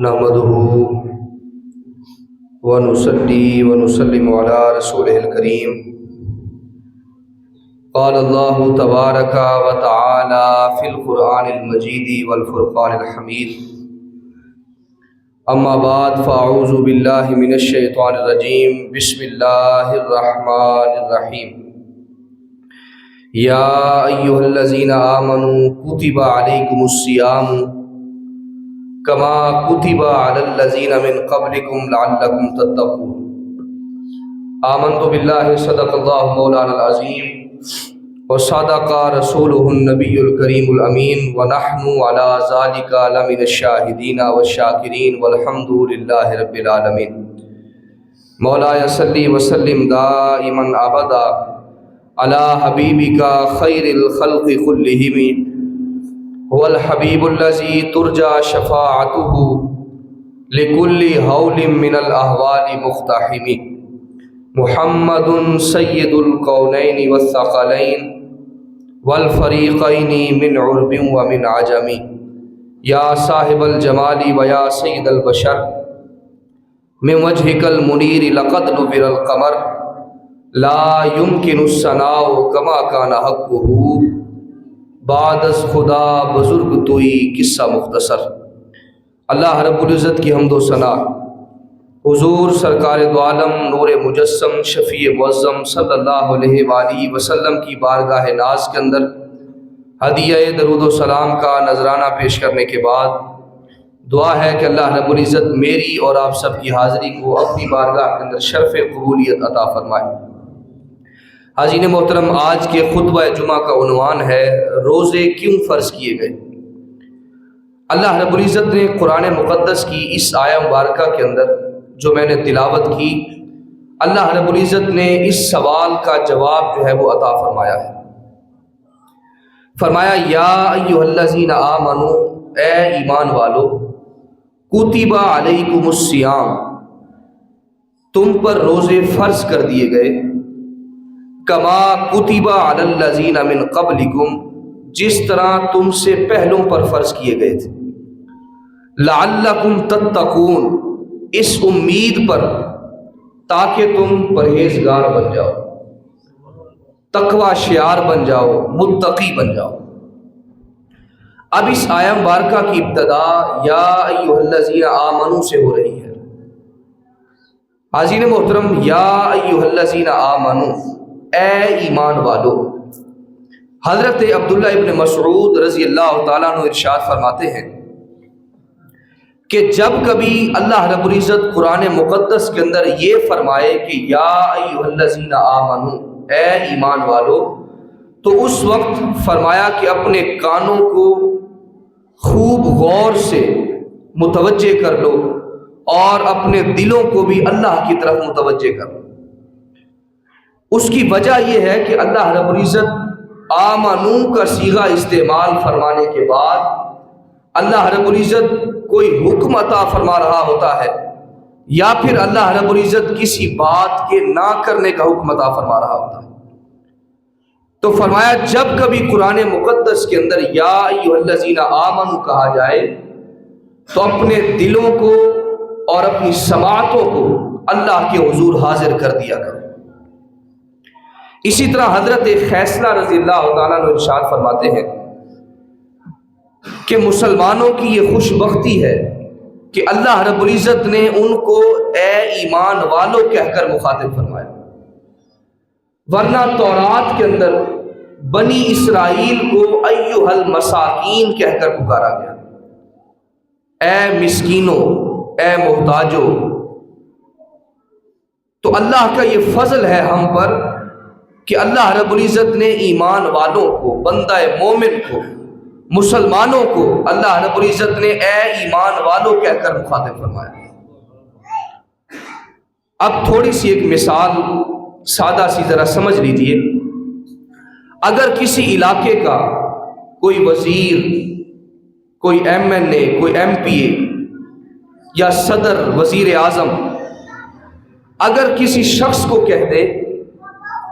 نحمده ونصلي ونسلم على رسوله الكريم. قال الله تبارك وتعالى في القرآن المجيد والفرقان الحميد. أما بعد فأعوذ بالله من الشيطان الرجيم. بسم الله الرحمن الرحيم. يا أيها الذين آمنوا كتب عليكم الصيام كما كتب على الذين من قبلكم لعلكم تتقون. آمنت بالله صدق الله مولانا العظيم وصدق رسوله النبي الكريم الأمين ونحن على ذلك لمن الشاهدين والشاكرين والحمد لله رب العالمين. مولاي صل وسلم دائما أبدا على حبيبك خير الخلق كلهم هو الحبيب الذي ترجى شفاعته لكل هول من الأهوال مقتحم. محمد سيد الكونين والثقلين والفريقين من عرب ومن عجم. يا صاحب الجمال ويا سيد البشر من وجهك المنير لقد نبر القمر لا يمكن الثناء كما كان حقه بعد از خدا بزرگ توئی قصہ مختصر. اللہ رب العزت کی حمد و ثنا حضور سرکار دو عالم نور مجسم شفیع معظم صلی اللہ علیہ وآلہ وسلم کی بارگاہ ناز کے اندر ہدیہ درود و سلام کا نذرانہ پیش کرنے کے بعد دعا ہے کہ اللہ رب العزت میری اور آپ سب کی حاضری کو اپنی بارگاہ کے اندر شرف قبولیت عطا فرمائے. حاضرین محترم، آج کے خطبہ جمعہ کا عنوان ہے روزے کیوں فرض کیے گئے. اللہ رب العزت نے قرآن مقدس کی اس آیہ مبارکہ کے اندر جو میں نے تلاوت کی، اللہ رب العزت نے اس سوال کا جواب جو ہے وہ عطا فرمایا ہے. فرمایا یا ایھا الذین آمنوا، اے ایمان والو، کتب علیکم الصیام، تم پر روزے فرض کر دیے گئے، کما کتب علی الذین من قبلکم، جس طرح تم سے پہلوں پر فرض کیے گئے تھے، لعلکم تتقون، اس امید پر تاکہ تم پرہیزگار بن جاؤ، تقوی شعار بن جاؤ، متقی بن جاؤ. اب اس آیہ مبارکہ کی ابتدا یا ایھا الذین آمنوا سے ہو رہی ہے. حاضرین محترم، یا ایھا الذین آمنوا، اے ایمان والو. حضرت عبداللہ ابن مسعود رضی اللہ تعالیٰ عنہ ارشاد فرماتے ہیں کہ جب کبھی اللہ رب العزت قرآن مقدس کے اندر یہ فرمائے کہ یا ایھا الذین آمنوا، اے ایمان والو، تو اس وقت فرمایا کہ اپنے کانوں کو خوب غور سے متوجہ کر لو اور اپنے دلوں کو بھی اللہ کی طرف متوجہ کر لو. اس کی وجہ یہ ہے کہ اللہ رب العزت آمنو کا صیغہ استعمال فرمانے کے بعد اللہ رب العزت کوئی حکم عطا فرما رہا ہوتا ہے یا پھر اللہ رب العزت کسی بات کے نہ کرنے کا حکم عطا فرما رہا ہوتا ہے. تو فرمایا جب کبھی قرآن مقدس کے اندر یا ایھا الذین آمنوا کہا جائے تو اپنے دلوں کو اور اپنی سماعتوں کو اللہ کے حضور حاضر کر دیا کرو. اسی طرح حضرت خیسلہ رضی اللہ تعالیٰ عنہ ارشاد فرماتے ہیں کہ مسلمانوں کی یہ خوش بختی ہے کہ اللہ رب العزت نے ان کو اے ایمان والو کہہ کر مخاطب فرمایا، ورنہ تورات کے اندر بنی اسرائیل کو ایھا المساکین کہہ کر پکارا گیا، اے مسکینوں، اے محتاجوں. تو اللہ کا یہ فضل ہے ہم پر کہ اللہ رب العزت نے ایمان والوں کو، بندہ مومن کو، مسلمانوں کو اللہ رب العزت نے اے ایمان والوں کہہ کر مخاطب فرمایا. اب تھوڑی سی ایک مثال سادہ سی ذرا سمجھ لیجئے. اگر کسی علاقے کا کوئی وزیر، کوئی ایم این اے، کوئی ایم پی اے یا صدر، وزیر اعظم اگر کسی شخص کو کہہ دے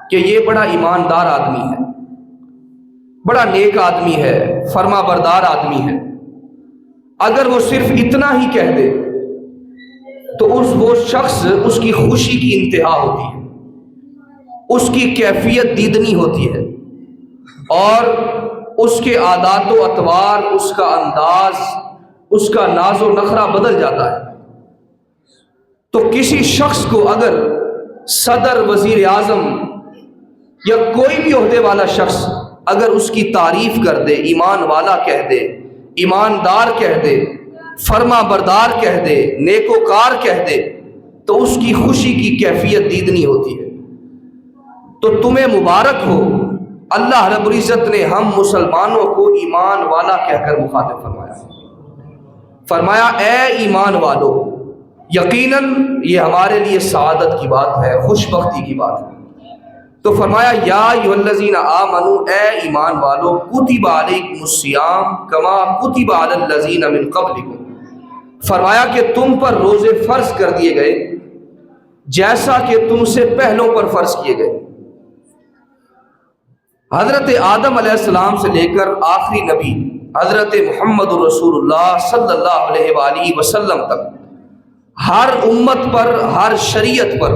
کہ یہ بڑا ایماندار آدمی ہے، بڑا نیک آدمی ہے، فرما بردار آدمی ہے، اگر وہ صرف اتنا ہی کہہ دے تو وہ شخص اس کی خوشی کی انتہا ہوتی ہے، اس کی کیفیت دیدنی ہوتی ہے، اور اس کے عادات و اطوار، اس کا انداز، اس کا ناز و نخرہ بدل جاتا ہے۔ تو کسی شخص کو اگر صدر، وزیر اعظم یا کوئی بھی عہدے والا شخص اگر اس کی تعریف کر دے، ایمان والا کہہ دے، ایماندار کہہ دے، فرما بردار کہہ دے، نیکوکار کہہ دے، تو اس کی خوشی کی کیفیت دیدنی ہوتی ہے۔ تو تمہیں مبارک ہو، اللہ رب العزت نے ہم مسلمانوں کو ایمان والا کہہ کر مخاطب فرمایا اے ایمان والو، یقیناً یہ ہمارے لیے سعادت کی بات ہے، خوش بختی کی بات ہے۔ تو فرمایا یا ایھا الذین آمنوا، اے ایمان والو، کتب علیکم الصیام کما کتب علی الذین من قبلکم، فرمایا کہ تم پر روزے فرض کر دیے گئے جیسا کہ تم سے پہلوں پر فرض کیے گئے۔ حضرت آدم علیہ السلام سے لے کر آخری نبی حضرت محمد رسول اللہ صلی اللہ علیہ وآلہ وسلم تک ہر امت پر، ہر شریعت پر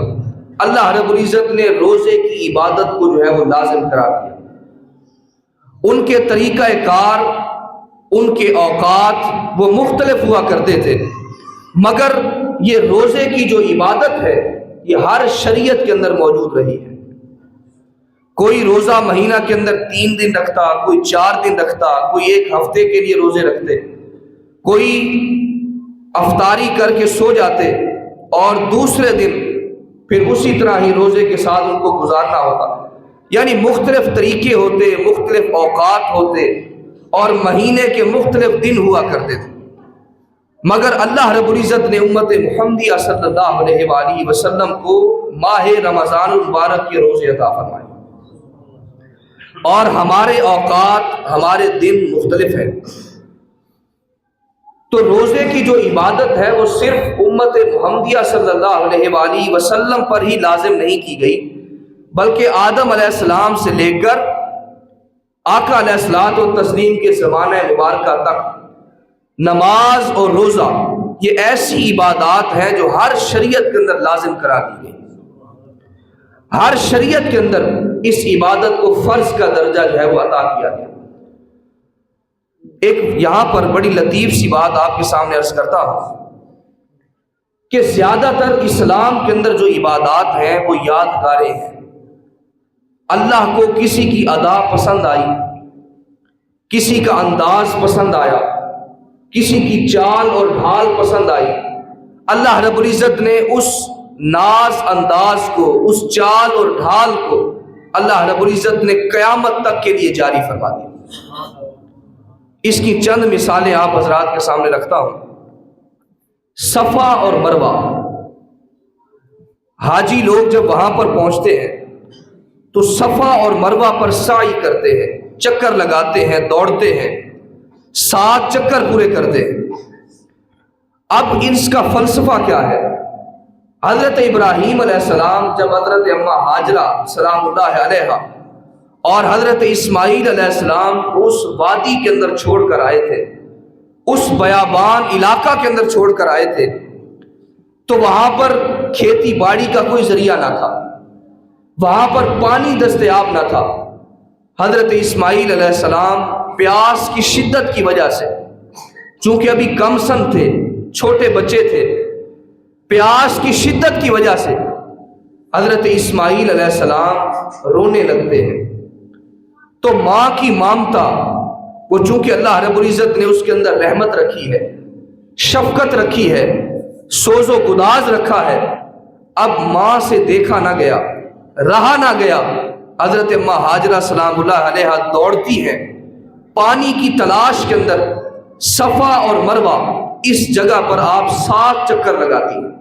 اللہ رب العزت نے روزے کی عبادت کو جو ہے وہ لازم قرار دیا۔ ان کے طریقہ کار، ان کے اوقات وہ مختلف ہوا کرتے تھے، مگر یہ روزے کی جو عبادت ہے یہ ہر شریعت کے اندر موجود رہی ہے۔ کوئی روزہ مہینہ کے اندر 3 دن رکھتا، کوئی 4 دن رکھتا، کوئی 1 ہفتے کے لیے روزے رکھتے، کوئی افطاری کر کے سو جاتے اور دوسرے دن پھر اسی طرح ہی روزے کے ساتھ ان کو گزارنا ہوتا۔ یعنی مختلف طریقے ہوتے، مختلف اوقات ہوتے اور مہینے کے مختلف دن ہوا کرتے تھے، مگر اللہ رب العزت نے امت محمدیہ صلی اللہ علیہ وآلہ وسلم کو ماہ رمضان المبارک کے روزے عطا فرمائے، اور ہمارے اوقات، ہمارے دن مختلف ہیں۔ تو روزے کی جو عبادت ہے وہ صرف امت محمدیہ صلی اللہ علیہ وآلہ وسلم پر ہی لازم نہیں کی گئی، بلکہ آدم علیہ السلام سے لے کر آقا علیہ الصلوۃ والتسلیم کے زمانہ مبارکہ تک نماز اور روزہ یہ ایسی عبادات ہیں جو ہر شریعت کے اندر لازم کرا دی گئی۔ ہر شریعت کے اندر اس عبادت کو فرض کا درجہ جو ہے وہ عطا کیا گیا۔ ایک یہاں پر بڑی لطیف سی بات آپ کے سامنے عرض کرتا ہوں کہ زیادہ تر اسلام کے اندر جو عبادات ہیں وہ یادگاریں ہیں۔ اللہ کو کسی کی ادا پسند آئی، کسی کا انداز پسند آیا، کسی کی چال اور ڈھال پسند آئی، اللہ رب العزت نے اس ناز انداز کو، اس چال اور ڈھال کو اللہ رب العزت نے قیامت تک کے لیے جاری فرما دی۔ اس کی چند مثالیں آپ حضرات کے سامنے رکھتا ہوں۔ صفا اور مروہ، حاجی لوگ جب وہاں پر پہنچتے ہیں تو صفا اور مروہ پر سعی کرتے ہیں، چکر لگاتے ہیں، دوڑتے ہیں، 7 چکر پورے کرتے ہیں۔ اب اس کا فلسفہ کیا ہے؟ حضرت ابراہیم علیہ السلام جب حضرت اماں ہاجرہ سلام اللہ علیہا اور حضرت اسماعیل علیہ السلام اس وادی کے اندر چھوڑ کر آئے تھے، اس بیابان علاقہ کے اندر چھوڑ کر آئے تھے، تو وہاں پر کھیتی باڑی کا کوئی ذریعہ نہ تھا، وہاں پر پانی دستیاب نہ تھا۔ حضرت اسماعیل علیہ السلام پیاس کی شدت کی وجہ سے، چونکہ ابھی کم سن تھے، چھوٹے بچے تھے، پیاس کی شدت کی وجہ سے حضرت اسماعیل علیہ السلام رونے لگتے ہیں۔ تو ماں کی مامتا، وہ چونکہ اللہ رب العزت نے اس کے اندر رحمت رکھی ہے، شفقت رکھی ہے، سوز و گداز رکھا ہے، اب ماں سے دیکھا نہ گیا، رہا نہ گیا، حضرت اماں ہاجرہ سلام اللہ علیہا دوڑتی ہیں پانی کی تلاش کے اندر، صفا اور مروہ اس جگہ پر آپ 7 چکر لگاتی ہیں،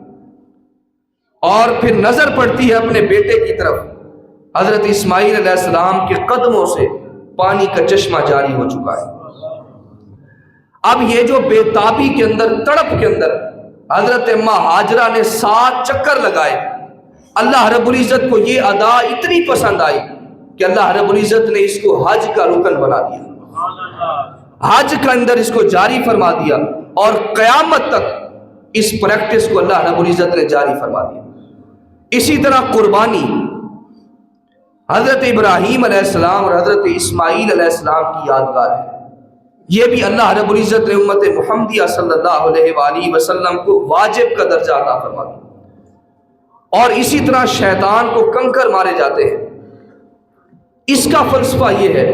اور پھر نظر پڑتی ہے اپنے بیٹے کی طرف، حضرت اسماعیل علیہ السلام کے قدموں سے پانی کا چشمہ جاری ہو چکا ہے۔ اب یہ جو بے تابی کے اندر، تڑپ کے اندر حضرت اماں ہاجرہ نے 7 چکر لگائے، اللہ رب العزت کو یہ ادا اتنی پسند آئی کہ اللہ رب العزت نے اس کو حج کا رکن بنا دیا۔ حج کے اندر اس کو جاری فرما دیا، اور قیامت تک اس پریکٹس کو اللہ رب العزت نے جاری فرما دیا۔ اسی طرح قربانی، حضرت ابراہیم علیہ السلام اور حضرت اسماعیل علیہ السلام کی یادگار ہے، یہ بھی اللہ رب العزت نے امت محمدیہ صلی اللہ علیہ وآلہ وسلم کو واجب کا درجہ عطا فرما دیا۔ اور اسی طرح شیطان کو کنکر مارے جاتے ہیں۔ اس کا فلسفہ یہ ہے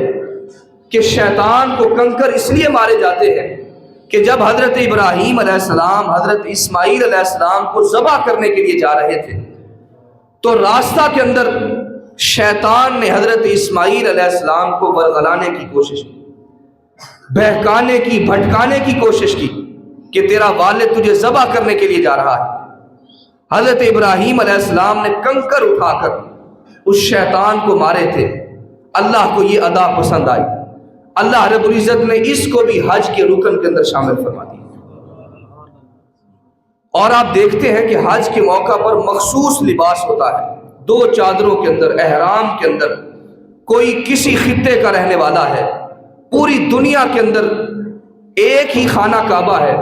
کہ شیطان کو کنکر اس لیے مارے جاتے ہیں کہ جب حضرت ابراہیم علیہ السلام حضرت اسماعیل علیہ السلام کو ذبح کرنے کے لیے جا رہے تھے تو راستہ کے اندر شیطان نے حضرت اسماعیل علیہ السلام کو ورغلانے کی کوشش کی، بہکانے کی، بھٹکانے کی کوشش کی کہ تیرا والد تجھے ذبح کرنے کے لیے جا رہا ہے۔ حضرت ابراہیم علیہ السلام نے کنکر اٹھا کر اس شیطان کو مارے تھے۔ اللہ کو یہ ادا پسند آئی، اللہ رب العزت نے اس کو بھی حج کے رکن کے اندر شامل فرما دیا۔ اور آپ دیکھتے ہیں کہ حج کے موقع پر مخصوص لباس ہوتا ہے، 2 چادروں کے اندر، احرام کے اندر۔ کوئی کسی خطے کا رہنے والا ہے، پوری دنیا کے اندر ایک ہی خانہ کعبہ ہے،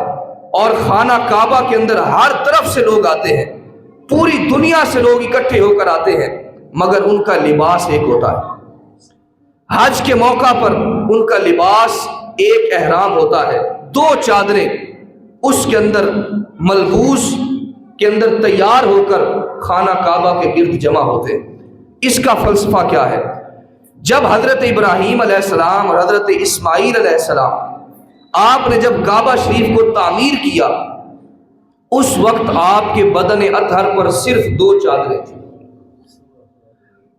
اور خانہ کعبہ کے اندر ہر طرف سے لوگ آتے ہیں، پوری دنیا سے لوگ اکٹھے ہو کر آتے ہیں، مگر ان کا لباس ایک ہوتا ہے۔ حج کے موقع پر ان کا لباس ایک احرام ہوتا ہے، 2 چادریں اس کے اندر ملبوس کے اندر تیار ہو کر خانہ کعبہ کے گرد جمع ہوتے ہیں۔ اس کا فلسفہ کیا ہے؟ جب حضرت ابراہیم علیہ السلام اور حضرت اسماعیل علیہ السلام آپ نے جب کعبہ شریف کو تعمیر کیا، اس وقت آپ کے بدن اطہر پر صرف 2 چادریں تھیں،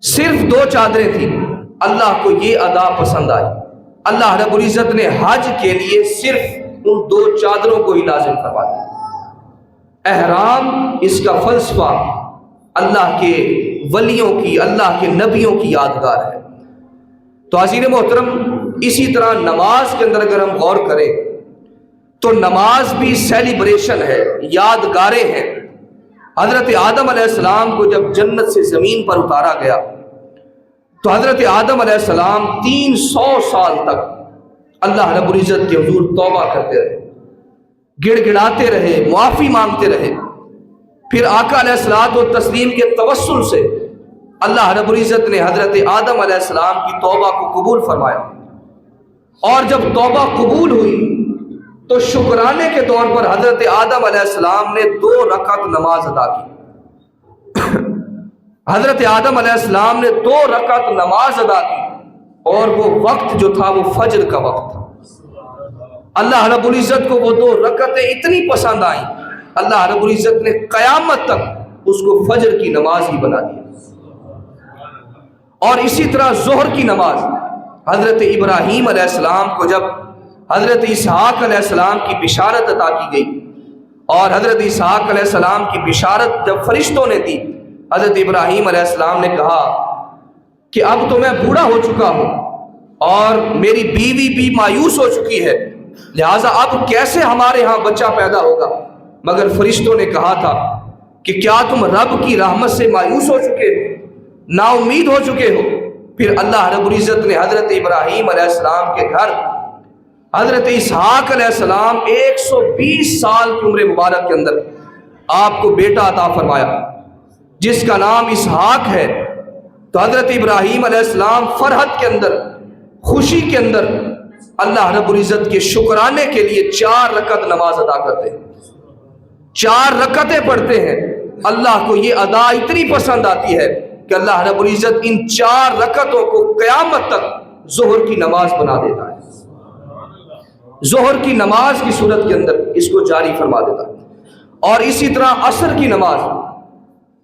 صرف 2 چادریں تھیں۔ اللہ کو یہ ادا پسند آئی، اللہ رب العزت نے حج کے لیے صرف ان 2 چادروں کو ہی لازم فرما دیا۔ احرام، اس کا فلسفہ اللہ کے ولیوں کی، اللہ کے نبیوں کی یادگار ہے۔ تو عزیز محترم، اسی طرح نماز کے اندر اگر ہم غور کریں تو نماز بھی سیلیبریشن ہے، یادگاریں ہیں۔ حضرت آدم علیہ السلام کو جب جنت سے زمین پر اتارا گیا تو حضرت آدم علیہ السلام 300 سال تک اللہ رب العزت کے حضور توبہ کرتے رہے، گڑ گڑاتے رہے، معافی مانگتے رہے۔ پھر آقا علیہ الصلوۃ والتسلیم کے توسل سے اللہ رب العزت نے حضرت آدم علیہ السلام کی توبہ کو قبول فرمایا، اور جب توبہ قبول ہوئی تو شکرانے کے طور پر حضرت آدم علیہ السلام نے 2 رکعت نماز ادا کی۔ حضرت آدم علیہ السلام نے 2 رکعت نماز ادا کی، اور وہ وقت جو تھا وہ فجر کا وقت تھا۔ اللہ رب العزت کو وہ 2 رکعتیں اتنی پسند آئیں، اللہ رب العزت نے قیامت تک اس کو فجر کی نماز ہی بنا دیا۔ اور اسی طرح ظہر کی نماز، حضرت ابراہیم علیہ السلام کو جب حضرت اسحاق علیہ السلام کی بشارت عطا کی گئی، اور حضرت اسحاق علیہ السلام کی بشارت جب فرشتوں نے دی، حضرت ابراہیم علیہ السلام نے کہا کہ اب تو میں بوڑھا ہو چکا ہوں اور میری بیوی بھی مایوس ہو چکی ہے، لہٰذا اب کیسے ہمارے ہاں بچہ پیدا ہوگا؟ مگر فرشتوں نے کہا تھا کہ کیا تم رب کی رحمت سے مایوس ہو چکے ہو، نا امید ہو چکے ہو؟ پھر اللہ رب العزت نے حضرت ابراہیم علیہ السلام کے گھر حضرت اسحاق علیہ السلام 120 سال کی عمر مبارک کے اندر آپ کو بیٹا عطا فرمایا جس کا نام اسحاق ہے۔ تو حضرت ابراہیم علیہ السلام فرحت کے اندر، خوشی کے اندر اللہ رب العزت کے شکرانے کے لیے 4 رکعت نماز ادا کرتے ہیں، 4 رکعتیں پڑھتے ہیں۔ اللہ کو یہ ادا اتنی پسند آتی ہے کہ اللہ رب العزت ان 4 رکعتوں کو قیامت تک ظہر کی نماز بنا دیتا ہے، ظہر کی نماز کی صورت کے اندر اس کو جاری فرما دیتا ہے۔ اور اسی طرح عصر کی نماز،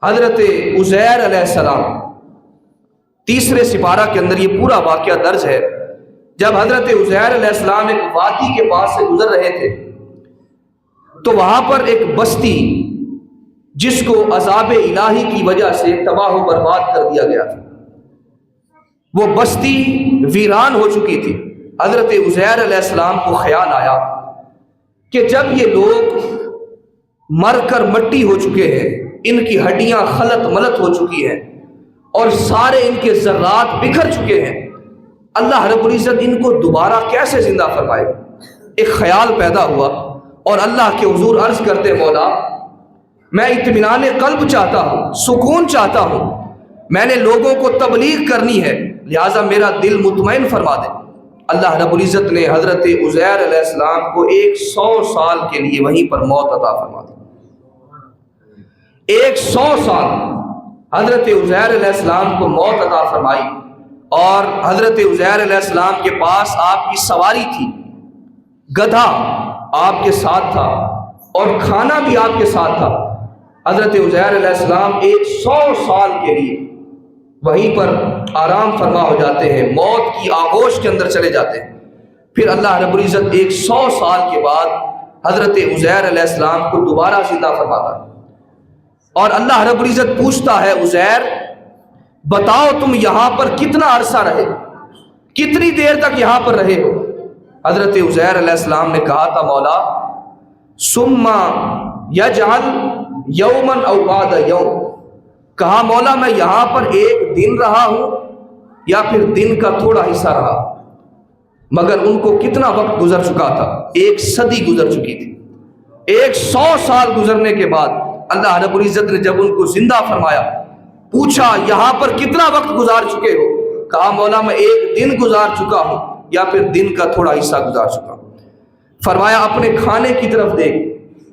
حضرت عزیر علیہ السلام 3 سپارہ کے اندر یہ پورا واقعہ درج ہے۔ جب حضرت عزیر علیہ السلام ایک وادی کے پاس سے گزر رہے تھے تو وہاں پر ایک بستی جس کو عذاب الہی کی وجہ سے تباہ و برباد کر دیا گیا تھا، وہ بستی ویران ہو چکی تھی۔ حضرت عزیر علیہ السلام کو خیال آیا کہ جب یہ لوگ مر کر مٹی ہو چکے ہیں، ان کی ہڈیاں خلط ملط ہو چکی ہیں اور سارے ان کے ذرات بکھر چکے ہیں، اللہ رب العزت ان کو دوبارہ کیسے زندہ فرمائے؟ ایک خیال پیدا ہوا اور اللہ کے حضور عرض کرتے مولا میں اطمینان قلب چاہتا ہوں، سکون چاہتا ہوں، میں نے لوگوں کو تبلیغ کرنی ہے، لہٰذا میرا دل مطمئن فرما دے۔ اللہ رب العزت نے حضرت عزیر علیہ السلام کو 100 سال کے لیے وہیں پر موت عطا فرما دی۔ 100 سال حضرت عزیر علیہ السلام کو موت عطا فرمائی، اور حضرت عزیر علیہ السلام کے پاس آپ کی سواری تھی، گدھا آپ کے ساتھ تھا اور کھانا بھی آپ کے ساتھ تھا۔ حضرت عزیر علیہ السلام 100 سال کے لیے وہیں پر آرام فرما ہو جاتے ہیں، موت کی آغوش کے اندر چلے جاتے ہیں۔ پھر اللہ رب العزت 100 سال کے بعد حضرت عزیر علیہ السلام کو دوبارہ زندہ فرماتا ہے، اور اللہ رب العزت پوچھتا ہے عزیر بتاؤ تم یہاں پر کتنا عرصہ رہے، کتنی دیر تک یہاں پر رہے ہو؟ حضرت عزیر علیہ السلام نے کہا تھا مولا ثم یجعل یومن او بعد یوم، کہا مولا میں یہاں پر 1 دن رہا ہوں یا پھر دن کا تھوڑا حصہ رہا، مگر ان کو کتنا وقت گزر چکا تھا، 1 صدی گزر چکی تھی۔ 100 سال گزرنے کے بعد اللہ رب العزت نے جب ان کو زندہ فرمایا، پوچھا یہاں پر کتنا وقت گزار چکے ہو؟ کہا مولا میں 1 دن گزار چکا ہوں یا پھر دن کا تھوڑا حصہ گزار چکا ہوں۔ فرمایا اپنے کھانے کی طرف دیکھ،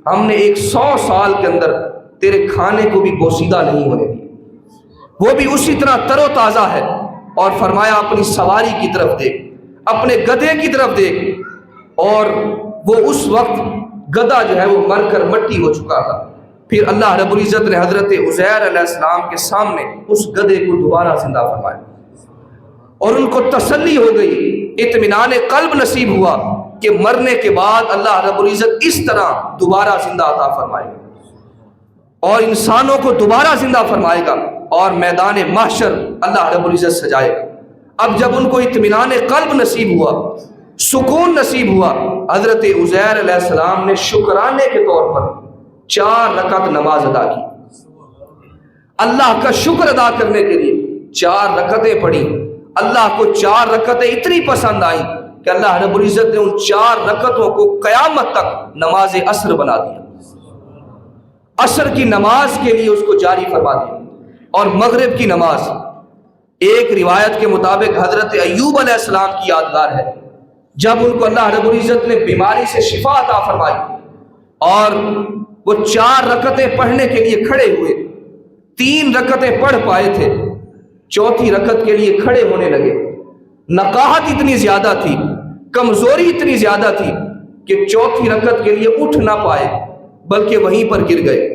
ہم نے 100 سال کے اندر تیرے کھانے کو بھی بوسیدہ نہیں ہونے دیا، وہ بھی اسی طرح تر و تازہ ہے۔ اور فرمایا اپنی سواری کی طرف دیکھ، اپنے گدھے کی طرف دیکھ، اور وہ اس وقت گدھا جو ہے وہ مر کر مٹی ہو چکا تھا۔ پھر اللہ رب العزت نے حضرت عزیر علیہ السلام کے سامنے اس گدھے کو دوبارہ زندہ فرمایا، اور ان کو تسلی ہو گئی، اطمینان قلب نصیب ہوا کہ مرنے کے بعد اللہ رب العزت اس طرح دوبارہ زندہ عطا فرمائے گا اور انسانوں کو دوبارہ زندہ فرمائے گا اور میدان محشر اللہ رب العزت سجائے گا۔ اب جب ان کو اطمینان قلب نصیب ہوا، سکون نصیب ہوا، حضرت عزیر علیہ السلام نے شکرانے کے طور پر 4 رکعت نماز ادا کی، اللہ کا شکر ادا کرنے کے لیے 4 رکعتیں پڑھی۔ اللہ کو 4 رکعتیں اتنی پسند آئیں کہ اللہ رب العزت نے ان 4 رکعتوں کو قیامت تک نماز عصر بنا دیا، عصر کی نماز کے لیے اس کو جاری فرما دیا۔ اور مغرب کی نماز، ایک روایت کے مطابق حضرت ایوب علیہ السلام کی یادگار ہے، جب ان کو اللہ رب العزت نے بیماری سے شفا عطا فرمائی اور وہ 4 رکعتیں پڑھنے کے لیے کھڑے ہوئے، 3 رکعتیں پڑھ پائے تھے، 4تھی رکعت کے لیے کھڑے ہونے لگے، نقاہت اتنی زیادہ تھی، کمزوری اتنی زیادہ تھی کہ 4تھی رکعت کے لیے اٹھ نہ پائے، بلکہ وہیں پر گر گئے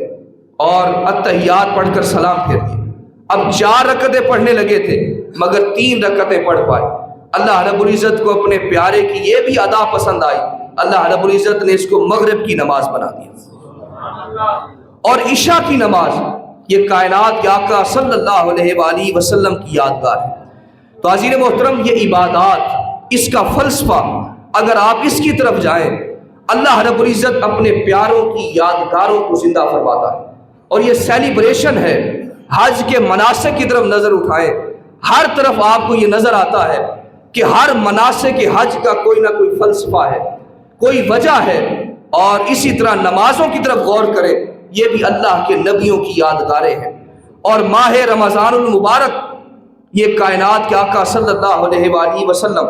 اور التحیات پڑھ کر سلام پھیر دیا۔ اب 4 رکعتیں پڑھنے لگے تھے مگر 3 رکعتیں پڑھ پائے۔ اللہ رب العزت کو اپنے پیارے کی یہ بھی ادا پسند آئی، اللہ رب العزت نے اس کو مغرب کی نماز بنا دیا۔ اور عشاء کی نماز، یہ کائنات کے آقا صلی اللہ علیہ وآلہ وسلم کی یادگار ہے۔ تو عزیز محترم، یہ عبادات، اس کا فلسفہ اگر آپ اس کی طرف جائیں، اللہ رب العزت اپنے پیاروں کی یادگاروں کو زندہ فرماتا ہے۔ اور یہ سیلیبریشن ہے، حج کے مناسک کی طرف نظر اٹھائیں، ہر طرف آپ کو یہ نظر آتا ہے کہ ہر مناسک حج کا کوئی نہ کوئی فلسفہ ہے، کوئی وجہ ہے۔ اور اسی طرح نمازوں کی طرف غور کریں، یہ بھی اللہ کے نبیوں کی یادگاریں ہیں۔ اور ماہ رمضان المبارک، یہ کائنات کے آقا صلی اللہ علیہ وآلہ وسلم،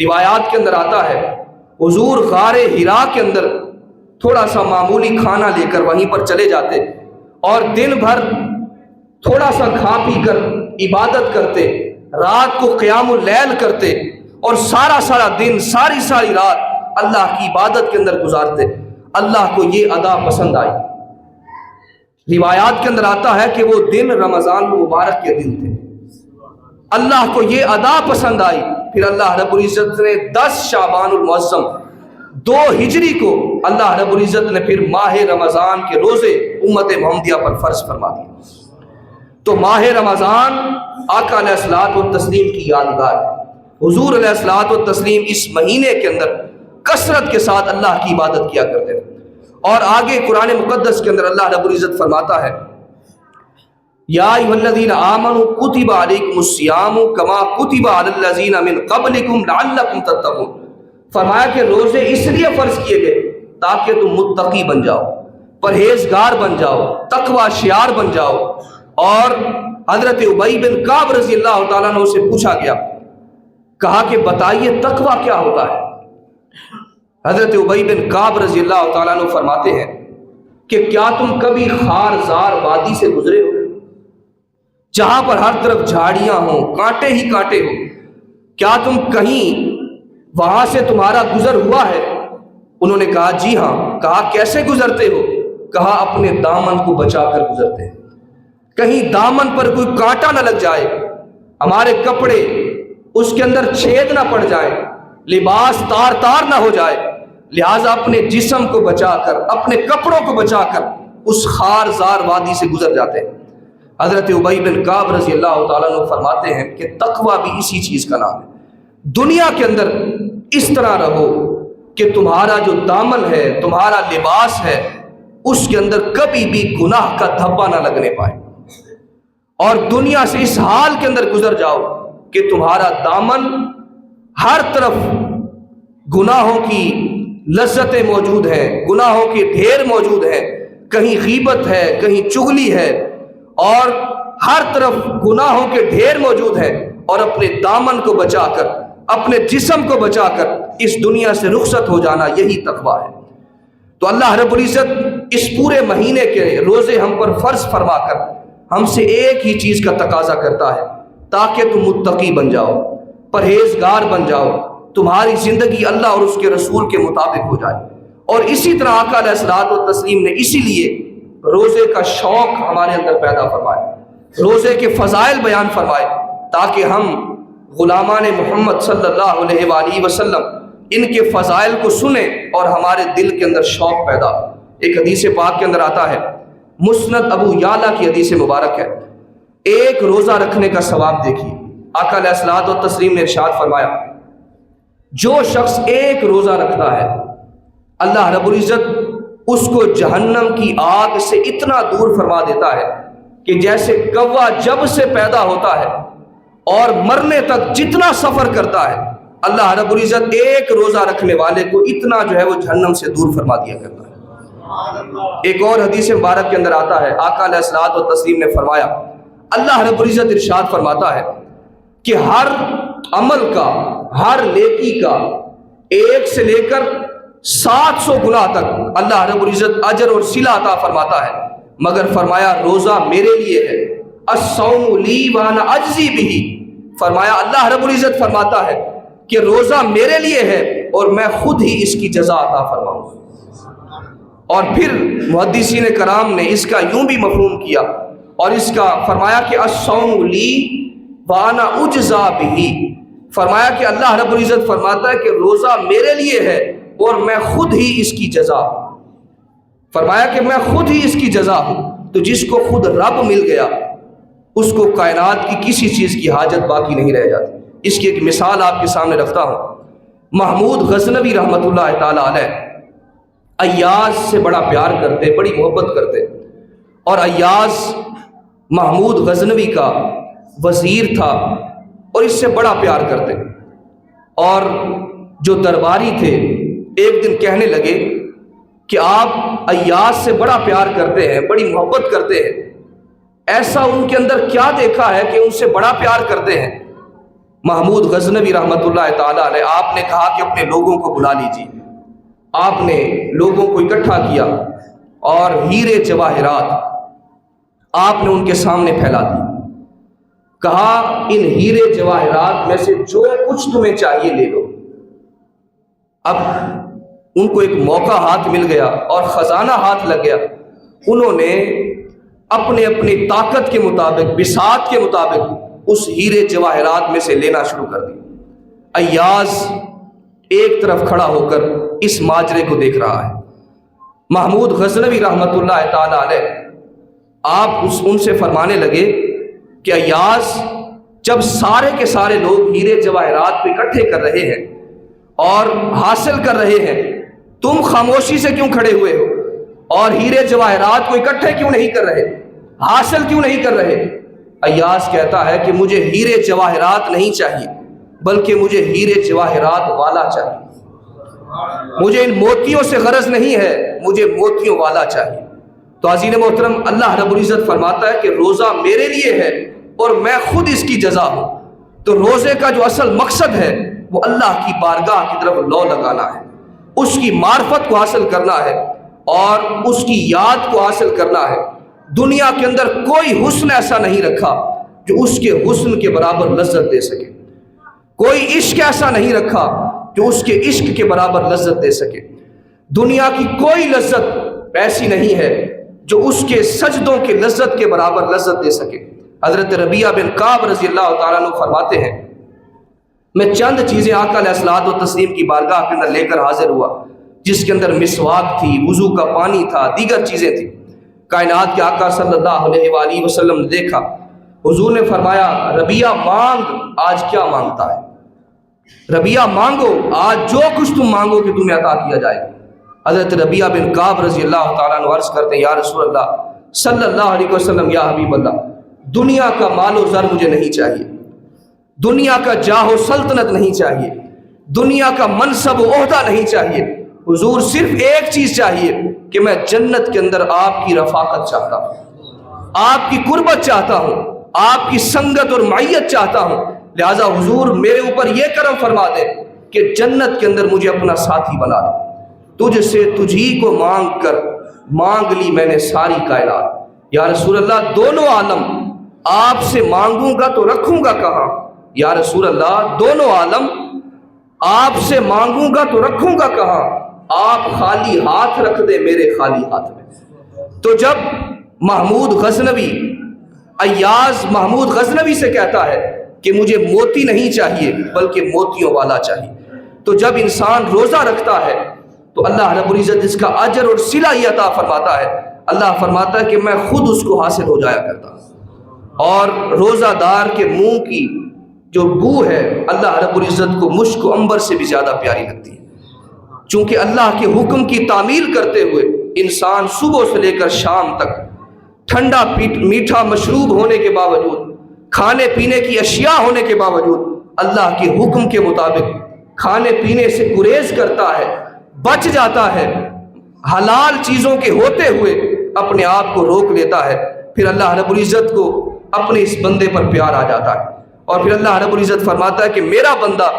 روایات کے اندر آتا ہے حضور غار حرا کے اندر تھوڑا سا معمولی کھانا لے کر وہیں پر چلے جاتے اور دن بھر تھوڑا سا کھا پی کر عبادت کرتے، رات کو قیام اللیل کرتے اور سارا دن، ساری رات اللہ کی عبادت کے اندر گزارتے۔ اللہ کو یہ ادا پسند آئی۔ روایات کے اندر آتا ہے کہ وہ دن رمضان مبارک کے دن تھے، اللہ کو یہ ادا پسند آئی۔ پھر اللہ رب العزت نے 10 شعبان المعظم 2 ہجری کو اللہ رب العزت نے پھر ماہ رمضان کے روزے امت محمدیہ پر فرض فرما دیا۔ تو ماہ رمضان آقا علیہ الصلوۃ والتسلیم کی یادگار ہے۔ حضور علیہ الصلوۃ والتسلیم اس مہینے کے اندر کثرت کے ساتھ اللہ کی عبادت کیا کرتے تھے۔ اور آگے قرآن مقدس کے اندر اللہ رب العزت فرماتا ہے یا ایھا آمنوا کتب علیکم الصیام کما کتب علی الذین من قبلکم لعلکم تتقون. فرمایا کہ روزے اس لیے فرض کیے گئے تاکہ تم متقی بن جاؤ، پرہیزگار بن جاؤ، تقوی شعار بن جاؤ. اور حضرت ابی بن کعب رضی اللہ تعالیٰ عنہ سے پوچھا گیا، کہا کہ بتائیے تقوی کیا ہوتا ہے؟ حضرت ابی بن کعب رضی اللہ تعالیٰ عنہ فرماتے ہیں کہ کیا تم کبھی خارزار وادی سے گزرے ہو جہاں پر ہر طرف جھاڑیاں ہوں، کانٹے ہی کانٹے ہوں؟ کیا تم کہیں وہاں سے تمہارا گزر ہوا ہے؟ انہوں نے کہا جی ہاں. کہا کیسے گزرتے ہو؟ کہا اپنے دامن کو بچا کر گزرتے ہیں، کہیں دامن پر کوئی کانٹا نہ لگ جائے، ہمارے کپڑے اس کے اندر چھید نہ پڑ جائے، لباس تار تار نہ ہو جائے، لہٰذا اپنے جسم کو بچا کر، اپنے کپڑوں کو بچا کر اس خارزار وادی سے گزر جاتے ہیں. حضرت ابی بن کعب رضی اللہ تعالیٰ عنہ فرماتے ہیں کہ تقویٰ بھی اسی چیز کا نام ہے. دنیا کے اندر اس طرح رہو کہ تمہارا جو دامن ہے، تمہارا لباس ہے، اس کے اندر کبھی بھی گناہ کا دھبا نہ لگنے پائے، اور دنیا سے اس حال کے اندر گزر جاؤ کہ تمہارا دامن ہر طرف گناہوں کی لذتیں موجود ہیں، گناہوں کے ڈھیر موجود ہیں، کہیں غیبت ہے، کہیں چغلی ہے، اور ہر طرف گناہوں کے ڈھیر موجود ہیں. اور اپنے دامن کو بچا کر، اپنے جسم کو بچا کر اس دنیا سے رخصت ہو جانا، یہی تقویٰ ہے. تو اللہ رب العزت اس پورے مہینے کے روزے ہم پر فرض فرما کر ہم سے ایک ہی چیز کا تقاضا کرتا ہے، تاکہ تم متقی بن جاؤ، پرہیزگار بن جاؤ، تمہاری زندگی اللہ اور اس کے رسول کے مطابق ہو جائے. اور اسی طرح آقا علیہ الصلوۃ والتسلیم نے اسی لیے روزے کا شوق ہمارے اندر پیدا فرمائے، روزے کے فضائل بیان فرمائے، تاکہ ہم غلامان محمد صلی اللہ علیہ وآلہ وسلم ان کے فضائل کو سنیں اور ہمارے دل کے اندر شوق پیدا. ایک حدیث پاک کے اندر آتا ہے، مسند ابو یعلا کی حدیث مبارک ہے، ایک روزہ رکھنے کا ثواب دیکھیے. آقا علیہ الصلوۃ والتسلیم نے ارشاد فرمایا، جو شخص ایک روزہ رکھتا ہے اللہ رب العزت اس کو جہنم کی آگ سے اتنا دور فرما دیتا ہے کہ جیسے کوا جب سے پیدا ہوتا ہے اور مرنے تک جتنا سفر کرتا ہے، اللہ رب العزت ایک روزہ رکھنے والے کو اتنا جو ہے وہ جہنم سے دور فرما دیا کرتا ہے. ایک اور حدیث مبارک کے اندر آتا ہے، آقا علیہ الصلوۃ والتسلیم نے فرمایا، اللہ رب العزت ارشاد فرماتا ہے کہ ہر عمل کا، ہر نیکی کا 1 سے لے کر 700 گنا تک اللہ رب العزت اجر اور صلہ عطا فرماتا ہے، مگر فرمایا روزہ میرے لیے ہے، الصوم لی وانا اجزی بہ. فرمایا اللہ رب العزت فرماتا ہے کہ روزہ میرے لیے ہے اور میں خود ہی اس کی جزا عطا فرماؤں. اور پھر محدثین کرام نے اس کا یوں بھی مفہوم کیا اور اس کا فرمایا کہ الصوم لی وانا اجزا بہ. فرمایا کہ اللہ رب العزت فرماتا ہے کہ روزہ میرے لیے ہے اور میں خود ہی اس کی جزا ہوں. فرمایا کہ میں خود ہی اس کی جزا ہوں. تو جس کو خود رب مل گیا اس کو کائنات کی کسی چیز کی حاجت باقی نہیں رہ جاتی. اس کی ایک مثال آپ کے سامنے رکھتا ہوں. محمود غزنوی رحمۃ اللہ تعالی علیہ ایاز سے بڑا پیار کرتے، بڑی محبت کرتے، اور ایاز محمود غزنوی کا وزیر تھا اور اس سے بڑا پیار کرتے. اور جو درباری تھے ایک دن کہنے لگے کہ آپ ایاز سے بڑا پیار کرتے ہیں، بڑی محبت کرتے ہیں، ایسا ان کے اندر کیا دیکھا ہے کہ ان سے بڑا پیار کرتے ہیں؟ محمود غزنوی رحمۃ اللہ تعالی علیہ آپ نے کہا کہ اپنے لوگوں کو بلا لیجیے. آپ نے لوگوں کو اکٹھا کیا اور ہیرے جواہرات آپ نے ان کے سامنے پھیلا دی. کہا ان ہیرے جواہرات میں سے جو کچھ تمہیں چاہیے لے لو. اب ان کو ایک موقع ہاتھ مل گیا اور خزانہ ہاتھ لگ گیا. انہوں نے اپنے اپنی طاقت کے مطابق، بساط کے مطابق اس ہیرے جواہرات میں سے لینا شروع کر دی. ایاز ایک طرف کھڑا ہو کر اس ماجرے کو دیکھ رہا ہے. محمود غزنوی رحمۃ اللہ تعالی علیہ آپ ان سے فرمانے لگے کہ ایاز، جب سارے کے سارے لوگ ہیرے جواہرات کو اکٹھے کر رہے ہیں اور حاصل کر رہے ہیں، تم خاموشی سے کیوں کھڑے ہوئے ہو اور ہیرے جواہرات کو اکٹھے کیوں نہیں کر رہے؟ حاصل کیوں نہیں کر رہے؟ ایاز کہتا ہے کہ مجھے ہیرے جواہرات نہیں چاہیے، بلکہ مجھے ہیرے جواہرات والا چاہیے۔ مجھے ان موتیوں سے غرض نہیں ہے، مجھے موتیوں والا چاہیے۔ تو عزیز محترم، اللہ رب العزت فرماتا ہے کہ روزہ میرے لیے ہے اور میں خود اس کی جزا ہوں۔ تو روزے کا جو اصل مقصد ہے وہ اللہ کی بارگاہ کی طرف لو لگانا ہے، اس کی معرفت کو حاصل کرنا ہے اور اس کی یاد کو حاصل کرنا ہے۔ دنیا کے اندر کوئی حسن ایسا نہیں رکھا جو اس کے حسن کے برابر لذت دے سکے، کوئی عشق ایسا نہیں رکھا جو اس کے عشق کے برابر لذت دے سکے۔ دنیا کی کوئی لذت ایسی نہیں ہے جو اس کے سجدوں کے لذت کے برابر لذت دے سکے۔ حضرت ربیعہ بن کعب رضی اللہ تعالیٰ عنہ فرماتے ہیں، میں چند چیزیں آقا علیہ الصلوۃ والتسلیم کی بارگاہ کے اندر لے کر حاضر ہوا، جس کے اندر مسواک تھی، وضو کا پانی تھا، دیگر چیزیں تھیں۔ کائنات کے آقا صلی اللہ علیہ وآلہ وسلم نے دیکھا، حضور نے فرمایا ربیعہ مانگ، آج کیا مانگتا ہے؟ ربیعہ مانگو، آج جو کچھ تم مانگو کہ تمہیں عطا کیا جائے گا۔ حضرت ربیعہ بن کعب رضی اللہ تعالیٰ عنہ عرض کرتے ہیں، یا رسول اللہ صلی اللہ علیہ وسلم، یا حبیب اللہ، دنیا کا مال و زر مجھے نہیں چاہیے، دنیا کا جاہ و سلطنت نہیں چاہیے، دنیا کا منصب و عہدہ نہیں چاہیے، حضور صرف ایک چیز چاہیے کہ میں جنت کے اندر آپ کی رفاقت چاہتا ہوں، آپ کی قربت چاہتا ہوں، آپ کی سنگت اور معیت چاہتا ہوں۔ لہٰذا حضور میرے اوپر یہ کرم فرما دے کہ جنت کے اندر مجھے اپنا ساتھی بنا دے۔ تجھ سے تجھی کو مانگ کر مانگ لی میں نے ساری کائنات۔ یا رسول اللہ دونوں عالم آپ سے مانگوں گا تو رکھوں گا کہاں؟ یا رسول اللہ دونوں عالم آپ سے مانگوں گا تو رکھوں گا کہاں؟ آپ خالی ہاتھ رکھ دے میرے خالی ہاتھ میں۔ تو جب محمود غزنوی، ایاز محمود غزنوی سے کہتا ہے کہ مجھے موتی نہیں چاہیے بلکہ موتیوں والا چاہیے، تو جب انسان روزہ رکھتا ہے تو اللہ رب العزت اس کا اجر اور صلہ ہی عطا فرماتا ہے۔ اللہ فرماتا ہے کہ میں خود اس کو حاصل ہو جایا کرتا ہوں۔ اور روزہ دار کے منہ کی جو بو ہے اللہ رب العزت کو مشک و عنبر سے بھی زیادہ پیاری لگتی ہے، چونکہ اللہ کے حکم کی تعمیل کرتے ہوئے انسان صبح سے لے کر شام تک ٹھنڈا میٹھا مشروب ہونے کے باوجود، کھانے پینے کی اشیاء ہونے کے باوجود اللہ کے حکم کے مطابق کھانے پینے سے گریز کرتا ہے، بچ جاتا ہے، حلال چیزوں کے ہوتے ہوئے اپنے آپ کو روک لیتا ہے۔ پھر اللہ رب العزت کو اپنے اس بندے پر پیار آ جاتا ہے، اور پھر اللہ رب العزت فرماتا ہے کہ میرا بندہ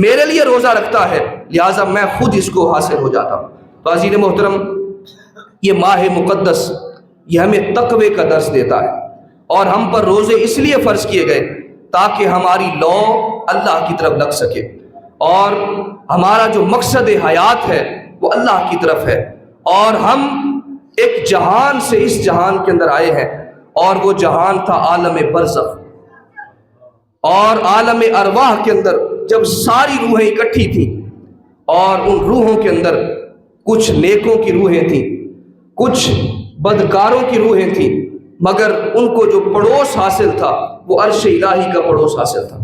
میرے لیے روزہ رکھتا ہے، لہٰذا میں خود اس کو حاصل ہو جاتا ہوں۔ تو عزیز محترم، یہ ماہ مقدس یہ ہمیں تقوی کا درس دیتا ہے، اور ہم پر روزے اس لیے فرض کیے گئے تاکہ ہماری لو اللہ کی طرف لگ سکے، اور ہمارا جو مقصد حیات ہے وہ اللہ کی طرف ہے، اور ہم ایک جہان سے اس جہان کے اندر آئے ہیں، اور وہ جہان تھا عالم برزخ۔ اور عالم ارواح کے اندر جب ساری روحیں اکٹھی تھیں، اور ان روحوں کے اندر کچھ نیکوں کی روحیں تھیں، کچھ بدکاروں کی روحیں تھیں، مگر ان کو جو پڑوس حاصل تھا وہ عرش الہی کا پڑوس حاصل تھا،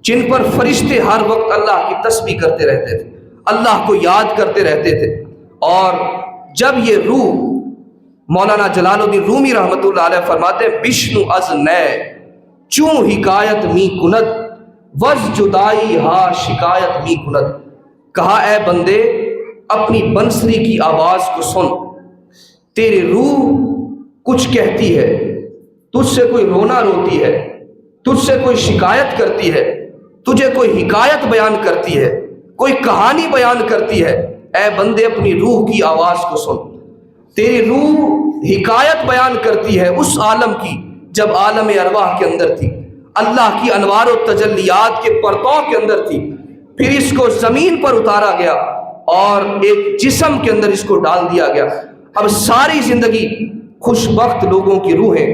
جن پر فرشتے ہر وقت اللہ کی تسبیح کرتے رہتے تھے، اللہ کو یاد کرتے رہتے تھے۔ اور جب یہ روح، مولانا جلال الدین رومی رحمۃ اللہ علیہ فرماتے ہیں، بشنو از نئے چوں حکایت می کند وز جدائی ہا شکایت می کند۔ کہا اے بندے اپنی بنسری کی آواز کو سن، تیری روح کچھ کہتی ہے، تجھ سے کوئی رونا روتی ہے، تجھ سے کوئی شکایت کرتی ہے، تجھے کوئی حکایت بیان کرتی ہے، کوئی کہانی بیان کرتی ہے۔ اے بندے اپنی روح کی آواز کو سن، تیری روح حکایت بیان کرتی ہے اس عالم کی جب عالم ارواح کے اندر تھی، اللہ کی انوار و تجلیات کے پرتوں کے اندر تھی، پھر اس کو زمین پر اتارا گیا اور ایک جسم کے اندر اس کو ڈال دیا گیا۔ اب ساری زندگی خوش بخت لوگوں کی روحیں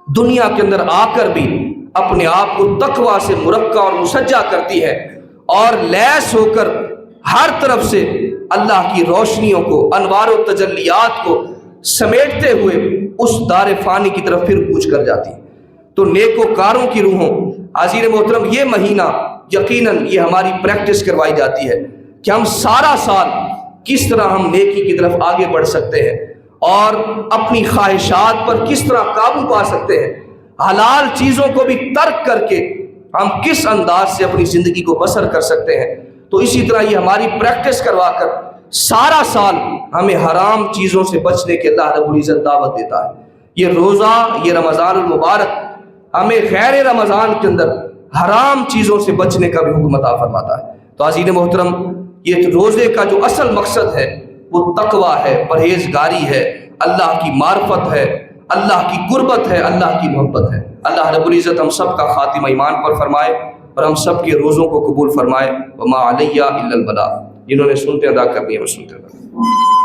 دنیا کے اندر آ کر بھی اپنے آپ کو تقویٰ سے مرقع اور مسجع کرتی ہے، اور لیس ہو کر ہر طرف سے اللہ کی روشنیوں کو، انوار و تجلیات کو سمیٹتے ہوئے اس دار فانی کی طرف پھر کوچ کر جاتی۔ تو نیک و کاروں کی روحوں، حاضر محترم، یہ مہینہ یقیناً یہ ہماری پریکٹس کروائی جاتی ہے کہ ہم سارا سال کس طرح ہم نیکی کی طرف آگے بڑھ سکتے ہیں، اور اپنی خواہشات پر کس طرح قابو پا سکتے ہیں، حلال چیزوں کو بھی ترک کر کے ہم کس انداز سے اپنی زندگی کو بسر کر سکتے ہیں۔ تو اسی طرح یہ ہماری پریکٹس کروا کر سارا سال ہمیں حرام چیزوں سے بچنے کے اللہ رب العزت دعوت دیتا ہے۔ یہ روزہ، یہ رمضان المبارک ہمیں غیر رمضان کے اندر حرام چیزوں سے بچنے کا بھی حکم عطا فرماتا ہے۔ تو عزیز محترم، یہ روزے کا جو اصل مقصد ہے وہ تقویٰ ہے، پرہیزگاری ہے، اللہ کی معرفت ہے، اللہ کی قربت ہے، اللہ کی محبت ہے۔ اللہ رب العزت ہم سب کا خاتمہ ایمان پر فرمائے اور ہم سب کے روزوں کو قبول فرمائے۔ وما علیہ الا البلاغ، جنہوں نے سنتے ادا کرنی ہے وہ سنتے ادا کریں۔